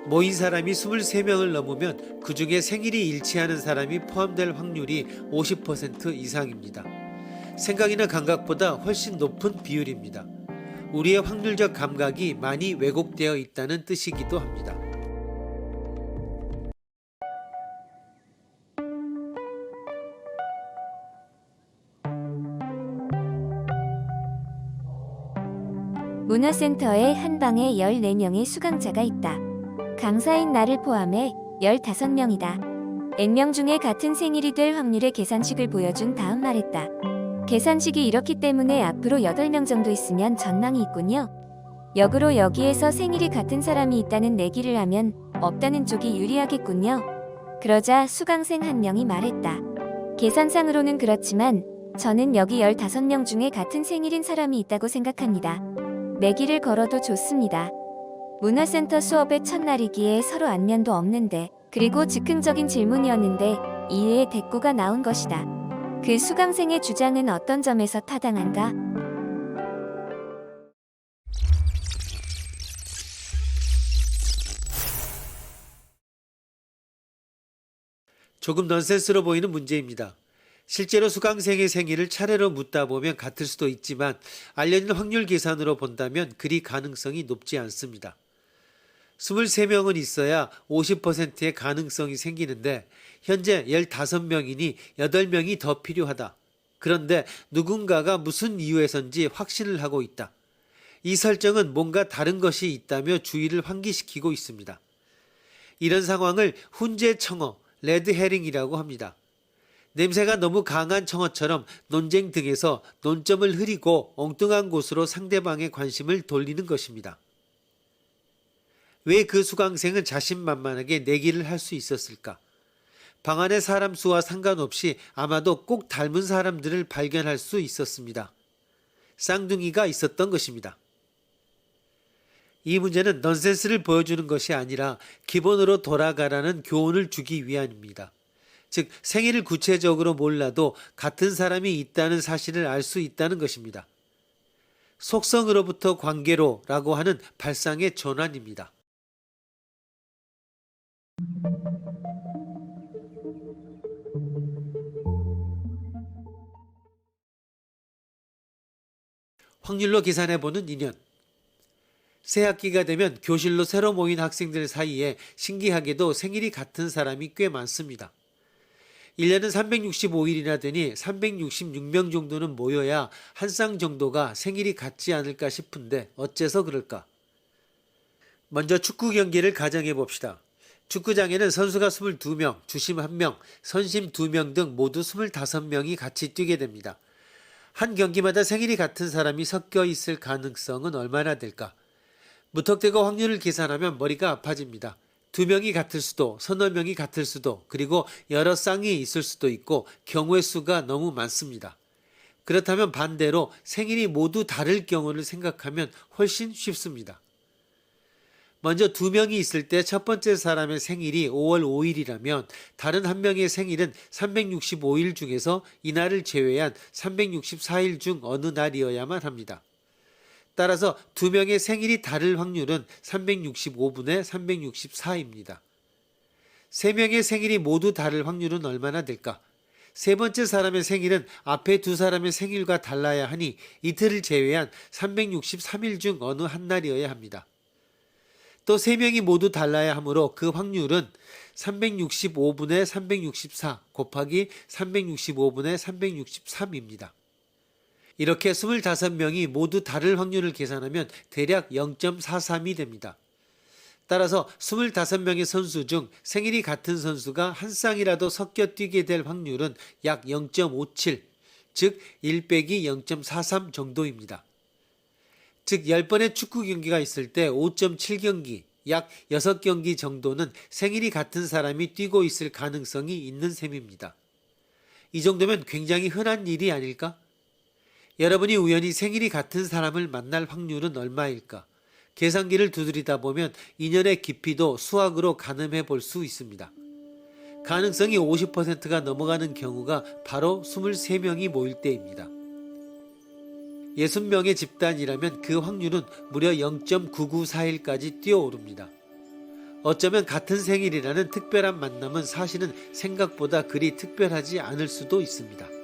모인 사람이 23명을 넘으면 그 중에 생일이 일치하는 사람이 포함될 확률이 50% 이상입니다. 생각이나 감각보다 훨씬 높은 비율입니다. 우리의 확률적 감각이 많이 왜곡되어 있다는 뜻이기도 합니다. 문화센터에 한 방에 14명의 수강자가 있다. 강사인 나를 포함해 15명이다. N명 중에 같은 생일이 될 확률의 계산식을 보여준 다음 말했다. 계산식이 이렇기 때문에 앞으로 8명 정도 있으면 전망이 있군요. 역으로 여기에서 생일이 같은 사람이 있다는 내기를 하면 없다는 쪽이 유리하겠군요. 그러자 수강생 한 명이 말했다. 계산상으로는 그렇지만 저는 여기 15명 중에 같은 생일인 사람이 있다고 생각합니다. 내기를 걸어도 좋습니다. 문화센터 수업의 첫날이기에 서로 안면도 없는데, 그리고 즉흥적인 질문이었는데 이외에 대꾸가 나온 것이다. 그 수강생의 주장은 어떤 점에서 타당한가? 조금 넌센스로 보이는 문제입니다. 실제로 수강생의 생일을 차례로 묻다 보면 같을 수도 있지만 알려진 확률 계산으로 본다면 그리 가능성이 높지 않습니다. 23명은 있어야 50%의 가능성이 생기는데 현재 15명이니 8명이 더 필요하다. 그런데 누군가가 무슨 이유에선지 확신을 하고 있다. 이 설정은 뭔가 다른 것이 있다며 주의를 환기시키고 있습니다. 이런 상황을 훈제 청어, 레드 헤링이라고 합니다. 냄새가 너무 강한 청어처럼 논쟁 등에서 논점을 흐리고 엉뚱한 곳으로 상대방의 관심을 돌리는 것입니다. 왜 그 수강생은 자신만만하게 내기를 할 수 있었을까? 방 안의 사람 수와 상관없이 아마도 꼭 닮은 사람들을 발견할 수 있었습니다. 쌍둥이가 있었던 것입니다. 이 문제는 넌센스를 보여주는 것이 아니라 기본으로 돌아가라는 교훈을 주기 위함입니다. 즉 생일을 구체적으로 몰라도 같은 사람이 있다는 사실을 알 수 있다는 것입니다. 속성으로부터 관계로 라고 하는 발상의 전환입니다. 확률로 계산해보는 인연. 새 학기가 되면 교실로 새로 모인 학생들 사이에 신기하게도 생일이 같은 사람이 꽤 많습니다. 1년은 365일이나 되니 366명 정도는 모여야 한 쌍 정도가 생일이 같지 않을까 싶은데 어째서 그럴까? 먼저 축구 경기를 가정해 봅시다. 축구장에는 선수가 22명, 주심 1명, 선심 2명 등 모두 25명이 같이 뛰게 됩니다. 한 경기마다 생일이 같은 사람이 섞여 있을 가능성은 얼마나 될까? 무턱대고 확률을 계산하면 머리가 아파집니다. 2명이 같을 수도, 서너 명이 같을 수도, 그리고 여러 쌍이 있을 수도 있고 경우의 수가 너무 많습니다. 그렇다면 반대로 생일이 모두 다를 경우를 생각하면 훨씬 쉽습니다. 먼저 2명이 있을 때 첫 번째 사람의 생일이 5월 5일이라면 다른 한 명의 생일은 365일 중에서 이날을 제외한 364일 중 어느 날이어야만 합니다. 따라서 2명의 생일이 다를 확률은 365분의 364입니다. 3명의 생일이 모두 다를 확률은 얼마나 될까? 세 번째 사람의 생일은 앞에 두 사람의 생일과 달라야 하니 이틀을 제외한 363일 중 어느 한 날이어야 합니다. 또 3명이 모두 달라야 하므로 그 확률은 365분의 364 곱하기 365분의 363입니다. 이렇게 25명이 모두 다를 확률을 계산하면 대략 0.43이 됩니다. 따라서 25명의 선수 중 생일이 같은 선수가 한 쌍이라도 섞여 뛰게 될 확률은 약 0.57, 즉 1 빼기 0.43 정도입니다. 즉 10번의 축구 경기가 있을 때 5.7경기, 약 6경기 정도는 생일이 같은 사람이 뛰고 있을 가능성이 있는 셈입니다. 이 정도면 굉장히 흔한 일이 아닐까? 여러분이 우연히 생일이 같은 사람을 만날 확률은 얼마일까? 계산기를 두드리다 보면 인연의 깊이도 수학으로 가늠해 볼 수 있습니다. 가능성이 50%가 넘어가는 경우가 바로 23명이 모일 때입니다. 60명의 집단이라면 그 확률은 무려 0.994일까지 뛰어오릅니다. 어쩌면 같은 생일이라는 특별한 만남은 사실은 생각보다 그리 특별하지 않을 수도 있습니다.